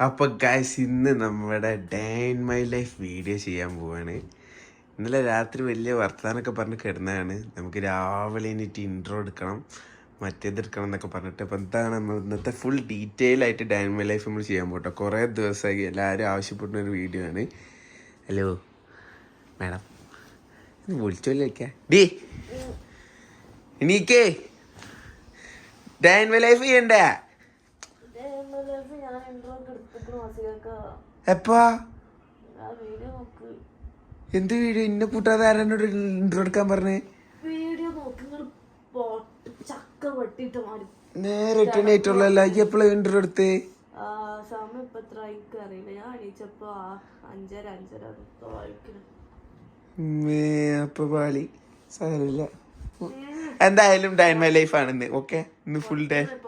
അപ്പൊ ഗൈസ് ഇന്ന് നമ്മുടെ day in my life video ചെയ്യാൻ പോവാണ്. ഇന്നലെ രാത്രി വലിയ വർത്താനൊക്കെ പറഞ്ഞ് കിടന്നതാണ്. നമുക്ക് രാവിലെ എണീറ്റ് ഇൻട്രോ എടുക്കണം, മറ്റേതെടുക്കണം എന്നൊക്കെ പറഞ്ഞിട്ട്. അപ്പം എന്താണ് നമ്മൾ ഇന്നത്തെ ഫുൾ ഡീറ്റെയിൽ ആയിട്ട് ഡേ ഇൻ മൈ ലൈഫ് നമ്മൾ ചെയ്യാൻ പോട്ടെ. കുറേ ദിവസമായി എല്ലാവരും ആവശ്യപ്പെടുന്ന ഒരു വീഡിയോ ആണ്. ഹലോ മാഡം, വിളിച്ചോല്ലേ വയ്ക്കാം ഡീ എണീക്കേ, ഡേ ഇൻ മൈ ലൈഫ് ചെയ്യണ്ടേ? എപ്പാ എന്ത് വീഡിയോ? ഇന്നെ കൂട്ടാതെ ആരോട് ഇൻട്രോ എടുക്കാൻ പറഞ്ഞേ? നേരെ 8 ആയിട്ടുള്ളല്ലോ. ഈ എപ്പോഴാ ഇൻട്രോ എടുത്തേ? അപ്പൊ പാളി സാരമില്ല. എന്തായാലും ഡേ ഇൻ മൈ ലൈഫ് ആണെന്ന്. ഓക്കെ, ഇന്ന് ഫുൾ ഡേ